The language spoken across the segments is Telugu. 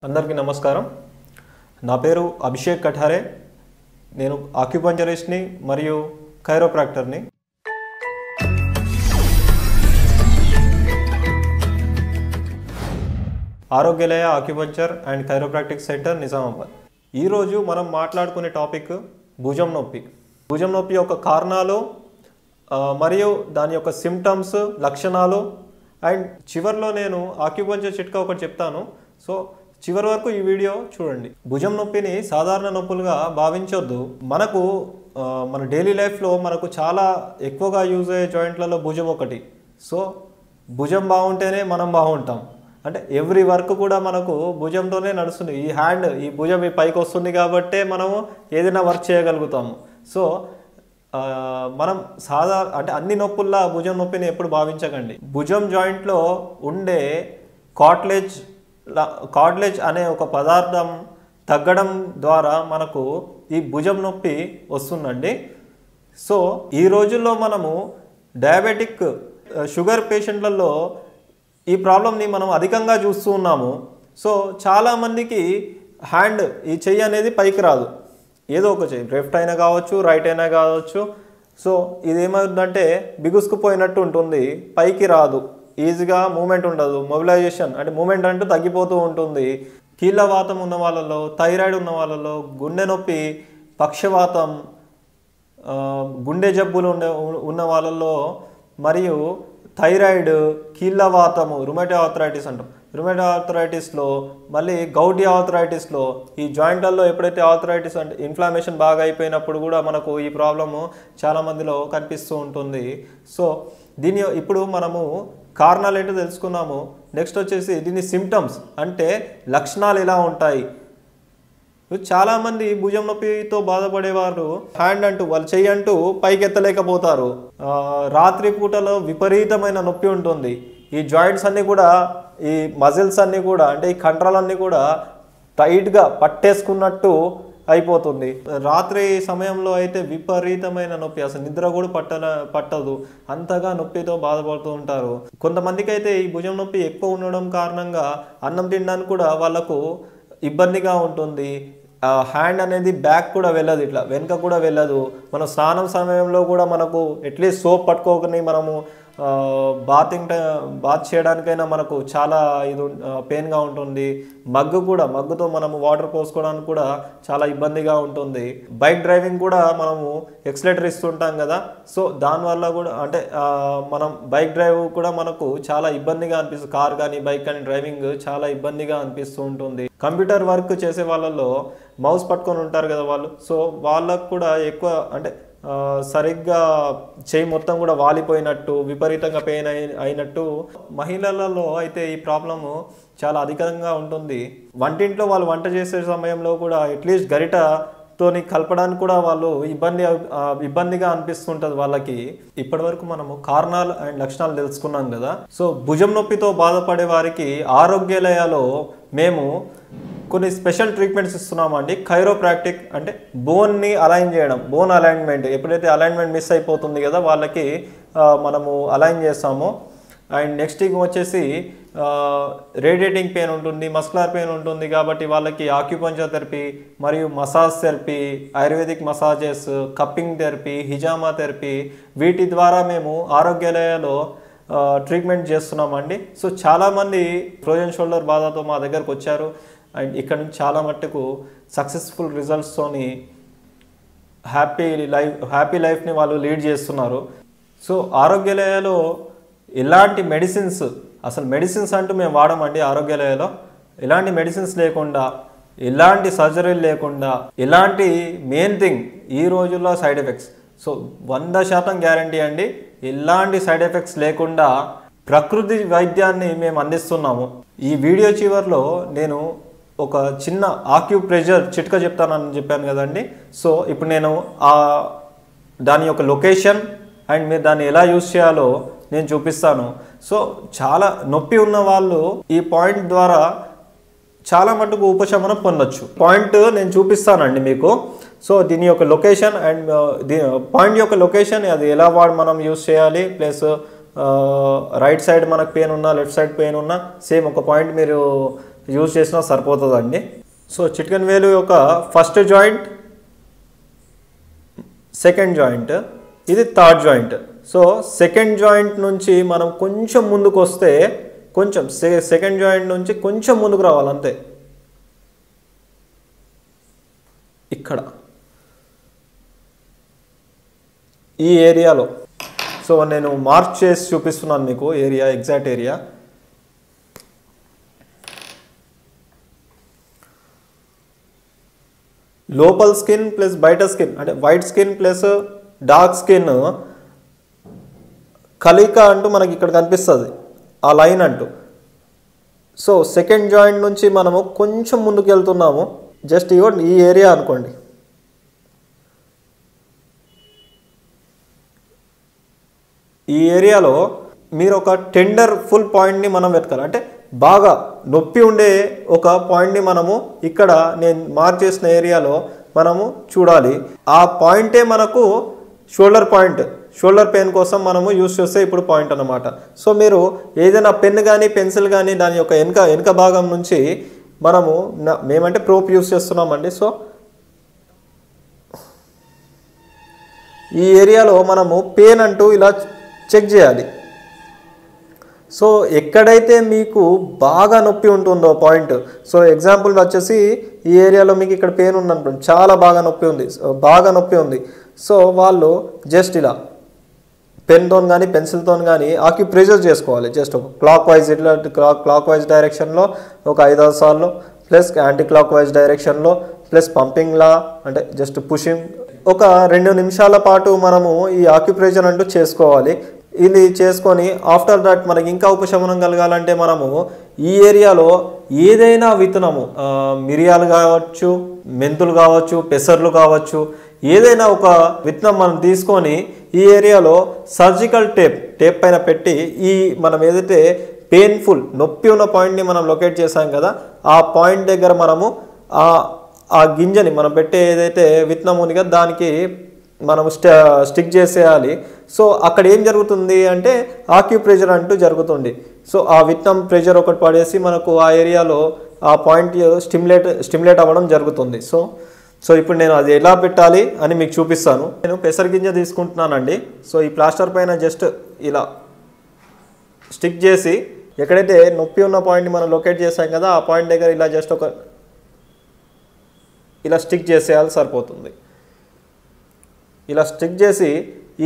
అందరికీ నమస్కారం. నా పేరు అభిషేక్ కఠారే. నేను ఆక్యుపంచరిస్ట్ని మరియు కైరోప్రాక్టర్ని. Arogyalaya acupuncture and chiropractic centre Nizamabad. ఈరోజు మనం మాట్లాడుకునే టాపిక్ భుజం నొప్పి. భుజం నొప్పి యొక్క కారణాలు మరియు దాని యొక్క సిమ్టమ్స్, లక్షణాలు అండ్ చివరిలో నేను ఆక్యుపంచర్ చిట్కా ఒకటి చెప్తాను. సో చివరి వరకు ఈ వీడియో చూడండి. భుజం నొప్పిని సాధారణ నొప్పులుగా భావించొద్దు. మనకు మన డైలీ లైఫ్లో మనకు చాలా ఎక్కువగా యూజ్ అయ్యే జాయింట్లలో భుజం ఒకటి. సో భుజం బాగుంటేనే మనం బాగుంటాం. అంటే ఎవ్రీ వర్క్ కూడా మనకు భుజంతోనే నడుస్తుంది. ఈ భుజం ఈ పైకి వస్తుంది కాబట్టే మనము ఏదైనా వర్క్ చేయగలుగుతాము. సో మనం అంటే అన్ని నొప్పుల్లా భుజం నొప్పిని ఎప్పుడు భావించకండి. భుజం జాయింట్లో ఉండే కార్టిలేజ్ అనే ఒక పదార్థం తగ్గడం ద్వారా మనకు ఈ భుజం నొప్పి వస్తుందండి. సో ఈ రోజుల్లో మనము డయాబెటిక్ షుగర్ పేషెంట్లలో ఈ ప్రాబ్లమ్ని మనం అధికంగా చూస్తూ ఉన్నాము. సో చాలామందికి ఈ చెయ్యి అనేది పైకి రాదు. ఏదో ఒక చెయ్యి, లెఫ్ట్ అయినా కావచ్చు, రైట్ అయినా కావచ్చు. సో ఇది ఏమవుతుందంటే బిగుసుకుపోయినట్టు ఉంటుంది, పైకి రాదు, ఈజీగా మూమెంట్ ఉండదు, మొబిలైజేషన్ అంటే మూమెంట్ అంటూ తగ్గిపోతూ ఉంటుంది. కీళ్ళవాతం ఉన్న వాళ్ళలో, థైరాయిడ్ ఉన్న వాళ్ళలో, గుండె నొప్పి, పక్షవాతం, గుండె జబ్బులు ఉన్న వాళ్ళలో మరియు థైరాయిడ్, కీళ్ళవాతము, రుమటాయిడ్ ఆర్థరైటిస్ అంటాం. రుమటాయిడ్ ఆర్థరైటిస్లో మళ్ళీ గౌటీ ఆర్థరైటిస్లో ఈ జాయింట్లలో ఎప్పుడైతే ఆర్థరైటిస్ అంటే ఇన్ఫ్లమేషన్ బాగా అయిపోయినప్పుడు కూడా మనకు ఈ ప్రాబ్లము చాలామందిలో కనిపిస్తూ ఉంటుంది. సో ఇప్పుడు మనము కారణాలు ఏంటో తెలుసుకున్నాము. నెక్స్ట్ వచ్చేసి దీని సిమ్టమ్స్ అంటే లక్షణాలు ఎలా ఉంటాయి. చాలామంది భుజం నొప్పితో బాధపడేవారు వాళ్ళు చెయ్యి అంటూ పైకి ఎత్తలేకపోతారు. రాత్రి పూటలో విపరీతమైన నొప్పి ఉంటుంది. ఈ జాయింట్స్ అన్నీ కూడా, ఈ మజిల్స్ అన్నీ కూడా, అంటే ఈ కండరాలన్నీ కూడా టైట్గా పట్టేసుకున్నట్టు అయిపోతుంది. రాత్రి సమయంలో అయితే విపరీతమైన నొప్పి, అసలు నిద్ర కూడా పట్టదు, అంతగా నొప్పితో బాధపడుతూ ఉంటారు. కొంతమందికి అయితే ఈ భుజం నొప్పి ఎక్కువ ఉండడం కారణంగా అన్నం తినడానికి కూడా వాళ్ళకు ఇబ్బందిగా ఉంటుంది. హ్యాండ్ అనేది బ్యాక్ కూడా వెళ్ళదు, ఇట్లా వెనుక కూడా వెళ్ళదు. మనం స్నానం సమయంలో కూడా మనకు అట్లీస్ట్ సోప్ పట్టుకోకని మనము బాత్ చేయడానికైనా మనకు చాలా పెయిన్గా ఉంటుంది. మగ్గుతో మనము వాటర్ పోసుకోవడానికి కూడా చాలా ఇబ్బందిగా ఉంటుంది. బైక్ డ్రైవింగ్ కూడా మనము ఎక్సలేటర్ ఇస్తుంటాం కదా. సో దానివల్ల కూడా అంటే మనం బైక్ డ్రైవ్ కూడా మనకు చాలా ఇబ్బందిగా అనిపిస్తుంది. కార్ కానీ బైక్ కానీ డ్రైవింగ్ చాలా ఇబ్బందిగా అనిపిస్తూ ఉంటుంది. కంప్యూటర్ వర్క్ చేసే వాళ్ళలో మౌస్ పట్టుకొని ఉంటారు కదా వాళ్ళు. సో వాళ్ళకు కూడా ఎక్కువ అంటే సరిగ్గా చేయి మొత్తం కూడా వాలిపోయినట్టు, విపరీతంగా పెయిన్ అయినట్టు. మహిళలలో అయితే ఈ ప్రాబ్లము చాలా అధికంగా ఉంటుంది. వంటింట్లో వాళ్ళు వంట చేసే సమయంలో కూడా అట్లీస్ట్ గరిటతోని కలపడానికి కూడా వాళ్ళు ఇబ్బందిగా అనిపిస్తుంటుంది వాళ్ళకి. ఇప్పటి వరకు మనము కారణాలు అండ్ లక్షణాలు తెలుసుకున్నాం కదా. సో భుజం నొప్పితో బాధపడే వారికి ఆరోగ్యలయాలో మేము కొన్ని స్పెషల్ ట్రీట్మెంట్స్ ఇస్తున్నామండి. కైరోప్రాక్టిక్ అంటే బోన్ని అలైన్ చేయడం, బోన్ అలైన్మెంట్. ఎప్పుడైతే అలైన్మెంట్ మిస్ అయిపోతుంది కదా వాళ్ళకి మనము అలైన్ చేస్తాము. అండ్ నెక్స్ట్ వచ్చేసి రేడియేటింగ్ పెయిన్ ఉంటుంది, మస్కులర్ పెయిన్ ఉంటుంది కాబట్టి వాళ్ళకి ఆక్యుపంచర్ థెరపీ మరియు massage therapy, ayurvedic massages, cupping therapy, హిజామా థెరపీ, వీటి ద్వారా మేము ఆరోగ్యాలయాలో ట్రీట్మెంట్ చేస్తున్నామండి. సో చాలామంది ఫ్రోజన్ షోల్డర్ బాధతో మా దగ్గరకు వచ్చారు. అండ్ ఇక్కడ నుంచి చాలా మట్టుకు సక్సెస్ఫుల్ రిజల్ట్స్తోని హ్యాపీ లైఫ్ని వాళ్ళు లీడ్ చేస్తున్నారు. సో ఆరోగ్యాలయాలో ఎలాంటి మెడిసిన్స్ అంటూ మేము వాడమండి. ఆరోగ్యాలయాలో ఎలాంటి మెడిసిన్స్ లేకుండా, ఎలాంటి సర్జరీలు లేకుండా, ఎలాంటి మెయిన్ థింగ్ ఈ రోజుల్లో సైడ్ ఎఫెక్ట్స్. సో 100% గ్యారంటీ అండి. ఎలాంటి సైడ్ ఎఫెక్ట్స్ లేకుండా ప్రకృతి వైద్యాన్ని మేము అందిస్తున్నాము. ఈ వీడియో చివరిలో నేను ఒక చిన్న ఆక్యుప్రెషర్ చిట్కా చెప్తానని చెప్పాను కదండి. సో ఇప్పుడు నేను దాని యొక్క లొకేషన్ అండ్ మీరు దాన్ని ఎలా యూజ్ చేయాలో నేను చూపిస్తాను. సో చాలా నొప్పి ఉన్న వాళ్ళు ఈ పాయింట్ ద్వారా చాలా మటుకు ఉపశమనం పొందొచ్చు. పాయింట్ నేను చూపిస్తానండి మీకు. సో దీని యొక్క లొకేషన్ అండ్ పాయింట్ యొక్క లొకేషన్, అది ఎలా మనం యూజ్ చేయాలి, ప్లస్ రైట్ సైడ్ మనకు పెయిన్ ఉన్నా, లెఫ్ట్ సైడ్ పెయిన్ ఉన్నా సేమ్ ఒక పాయింట్ మీరు యూజ్ చేసినా సరిపోతుందండి. సో చిటికెన్ వేలు యొక్క ఫస్ట్ జాయింట్, సెకండ్ జాయింట్, ఇది third joint. So second joint నుంచి మనం కొంచెం ముందుకు వస్తే, కొంచెం సెకండ్ జాయింట్ నుంచి కొంచెం ముందుకు రావాలి అంతే. ఇక్కడ ఈ ఏరియాలో, సో నేను మార్క్ చేసి చూపిస్తున్నాను మీకు ఏరియా, ఎగ్జాక్ట్ ఏరియా. లోపల స్కిన్ ప్లస్ బయట స్కిన్, అంటే white skin plus dark skin కలయిక అంటూ మనకి ఇక్కడ కనిపిస్తుంది, ఆ లైన్ అంటూ. సో సెకండ్ జాయింట్ నుంచి మనము కొంచెం ముందుకు వెళ్తున్నాము, జస్ట్ ఇవ్వండి ఈ ఏరియా అనుకోండి. ఈ ఏరియాలో మీరు ఒక టెండర్ ఫుల్ పాయింట్ని మనం వెతకాలి, అంటే బాగా నొప్పి ఉండే ఒక పాయింట్ని మనము ఇక్కడ నేను మార్క్ చేసిన ఏరియాలో మనము చూడాలి. ఆ పాయింటే మనకు షోల్డర్ పాయింట్, షోల్డర్ పెయిన్ కోసం మనము యూస్ చేస్తే ఇప్పుడు పాయింట్ అన్నమాట. సో మీరు ఏదైనా పెన్ కానీ పెన్సిల్ కానీ దాని యొక్క వెనుక భాగం నుంచి మనము, మేమంటే ప్రోప్ యూస్ చేస్తున్నామండి. సో ఈ ఏరియాలో మనము పెయిన్ అంటూ ఇలా చెక్ చేయాలి. సో ఎక్కడైతే మీకు బాగా నొప్పి ఉంటుందో పాయింట్, సో ఎగ్జాంపుల్ వచ్చేసి ఈ ఏరియాలో మీకు ఇక్కడ పెయిన్ ఉంది అనుకోండి, చాలా బాగా నొప్పి ఉంది. సో వాళ్ళు జస్ట్ ఇలా పెన్తో కానీ పెన్సిల్తో కానీ ఆక్యుప్రెషర్ చేసుకోవాలి. జస్ట్ ఒక క్లాక్ వైజ్, ఇట్లా క్లాక్ వైజ్ డైరెక్షన్లో ఒక 5-6 సార్లు, ప్లస్ యాంటీ క్లాక్ వైజ్ డైరెక్షన్లో, ప్లస్ పంపింగ్లా అంటే జస్ట్ పుషింగ్. ఒక 2 నిమిషాల పాటు మనము ఈ ఆక్యుప్రెషర్ అంటూ చేసుకోవాలి. ఇది చేసుకొని ఆఫ్టర్ దట్ మనకి ఇంకా ఉపశమనం కలగాలంటే మనము ఈ ఏరియాలో ఏదైనా విత్తనము, మిరియాలు కావచ్చు, మెంతులు కావచ్చు, పెసర్లు కావచ్చు, ఏదైనా ఒక విత్తనం మనం తీసుకొని ఈ ఏరియాలో సర్జికల్ టేప్ పైన పెట్టి, ఈ మనం ఏదైతే పెయిన్ఫుల్ నొప్పి ఉన్న పాయింట్ని మనం లొకేట్ చేసాం కదా, ఆ పాయింట్ దగ్గర మనము ఆ గింజని మనం పెట్టే ఏదైతే విత్తనం ఉంది కదా దానికి మనం స్టిక్ చేసేయాలి. సో అక్కడ ఏం జరుగుతుంది అంటే ఆక్యుప్రెషర్ అంటూ జరుగుతుంది. సో ఆ విత్తనం ప్రెషర్ ఒకటి పడేసి మనకు ఆ ఏరియాలో ఆ పాయింట్ స్టిమ్యులేట్ అవ్వడం జరుగుతుంది. సో ఇప్పుడు నేను అది ఎలా పెట్టాలి అని మీకు చూపిస్తాను. నేను పెసర గింజ తీసుకుంటున్నానండి. సో ఈ ప్లాస్టర్ పైన జస్ట్ ఇలా స్టిక్ చేసి, ఎక్కడైతే నొప్పి ఉన్న పాయింట్ని మనం లొకేట్ చేసాం కదా ఆ పాయింట్ దగ్గర ఇలా జస్ట్ ఇలా స్టిక్ చేసేయాలి, సరిపోతుంది. ఇలా స్టిక్ చేసి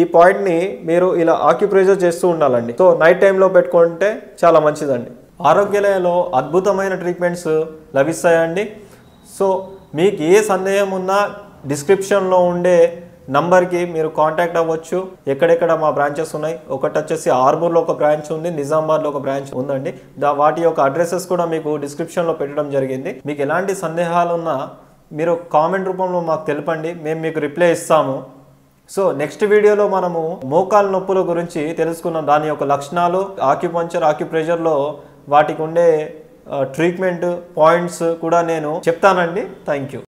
ఈ పాయింట్ని మీరు ఇలా ఆక్యుప్రెషర్ చేస్తూ ఉండాలండి. సో నైట్ టైంలో పెట్టుకుంటే చాలా మంచిదండి. ఆరోగ్యాలయంలో అద్భుతమైన ట్రీట్మెంట్స్ లభిస్తాయండి. సో మీకు ఏ సందేహం ఉన్నా డిస్క్రిప్షన్లో ఉండే నంబర్కి మీరు కాంటాక్ట్ అవ్వచ్చు. ఎక్కడెక్కడ మా బ్రాంచెస్ ఉన్నాయి, ఒకటి వచ్చేసి ఆర్మూర్లో ఒక బ్రాంచ్ ఉంది, నిజామాబాద్లో ఒక బ్రాంచ్ ఉందండి. వాటి యొక్క అడ్రసెస్ కూడా మీకు డిస్క్రిప్షన్లో పెట్టడం జరిగింది. మీకు ఎలాంటి సందేహాలు ఉన్నా మీరు కామెంట్ రూపంలో మాకు తెలపండి, మేము మీకు రిప్లై ఇస్తాము. సో నెక్స్ట్ వీడియోలో మనము మోకాలు నొప్పుల గురించి తెలుసుకున్నాం, దాని యొక్క లక్షణాలు, ఆక్యుపంచర్, ఆక్యుప్రెషర్లో వాటికి ఉండే ట్రీట్మెంట్ పాయింట్స్ కూడా నేను చెప్తానండి. Thank you.